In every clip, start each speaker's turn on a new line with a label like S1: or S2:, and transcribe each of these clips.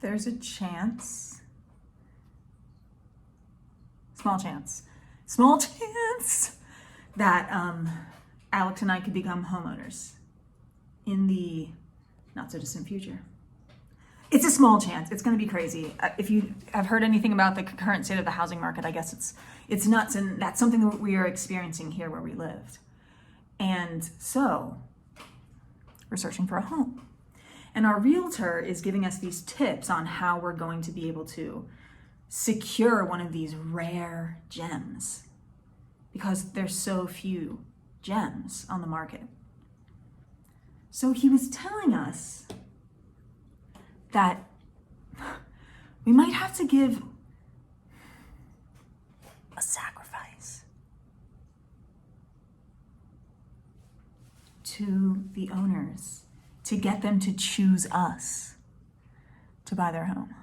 S1: there's a chance, small chance that Alex and I could become homeowners in the not so distant future. It's a small chance. It's going to be crazy. If you have heard anything about the current state of the housing market, I guess it's nuts, and that's something that we are experiencing here where we lived. And so we're searching for a home. And our realtor is giving us these tips on how we're going to be able to secure one of these rare gems, because there's so few gems on the market. So he was telling us that we might have to give a sacrifice to the owners to get them to choose us to buy their home.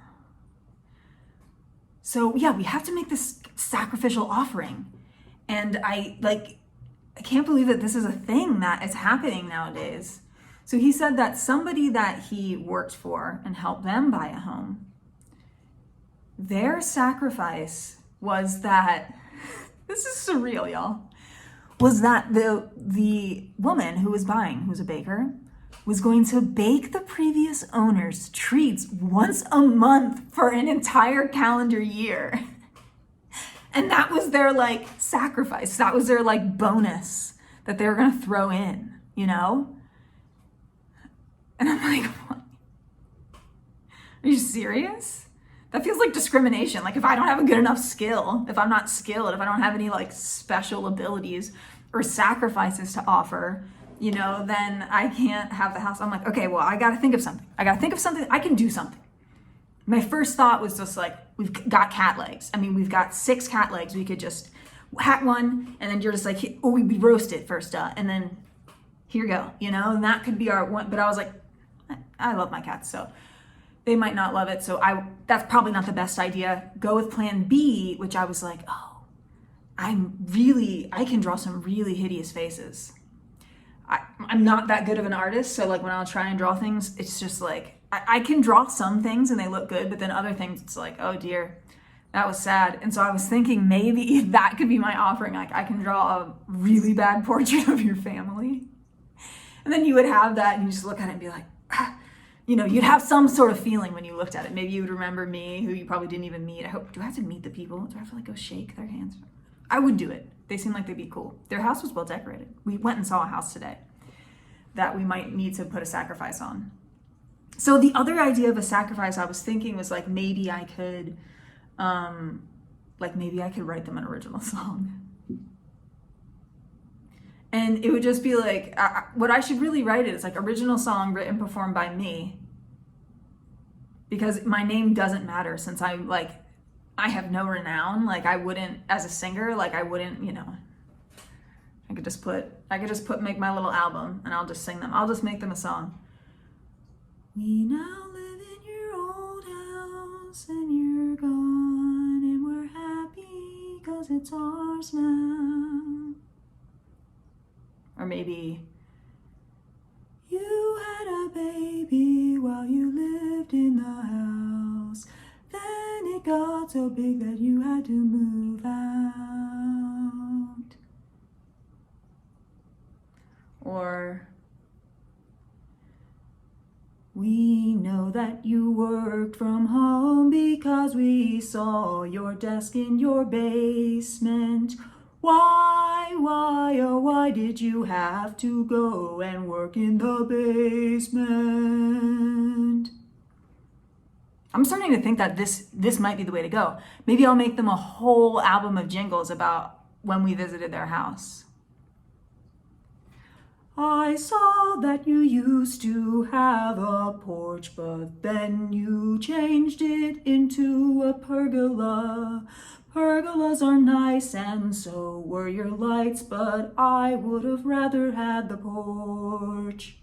S1: So yeah, we have to make this sacrificial offering. And I can't believe that this is a thing that is happening nowadays. So he said that somebody that he worked for and helped them buy a home, their sacrifice was that, this is surreal, y'all, was that the woman who was buying, who's a baker, was going to bake the previous owner's treats once a month for an entire calendar year. And that was their sacrifice. That was their bonus that they were going to throw in, you know? And I'm like, what? Are you serious? That feels like discrimination. If I don't have a good enough skill, if I'm not skilled, if I don't have any special abilities or sacrifices to offer, then I can't have the house. I'm like, okay, well, I got to think of something. I can do something. My first thought was just we've got cat legs. I mean, we've got 6 cat legs. We could just hack one, and then you're just we roast it first, and then here you go, and that could be our one. But I was like, I love my cats, so they might not love it. So that's probably not the best idea. Go with plan B, which I was like, oh, I can draw some really hideous faces. I'm not that good of an artist, so when I'll try and draw things, it's just I can draw some things and they look good, but then other things, it's oh dear, that was sad. And so I was thinking maybe that could be my offering. I can draw a really bad portrait of your family. And then you would have that and you just look at it and be like, you'd have some sort of feeling when you looked at it. Maybe you would remember me, who you probably didn't even meet. Do I have to meet the people? Do I have to go shake their hands? I would do it. They seem like they'd be cool. Their house was well decorated. We went and saw a house today that we might need to put a sacrifice on. So the other idea of a sacrifice I was thinking was maybe I could, write them an original song. And it would just be what I should really write it is original song written, performed by me. Because my name doesn't matter, since I have no renown. I wouldn't, as a singer, I wouldn't, I could just make my little album and I'll just sing them. I'll just make them a song. We now live in your old house and you're gone, and we're happy 'cause it's ours now. Or maybe, you had a baby while you lived in the house. Then it got so big that you had to move out. Or, we know that you worked from home because we saw your desk in your basement. Why, oh, why did you have to go and work in the basement? I'm starting to think that this might be the way to go. Maybe I'll make them a whole album of jingles about when we visited their house. I saw that you used to have a porch, but then you changed it into a pergola. Pergolas are nice and so were your lights, but I would have rather had the porch.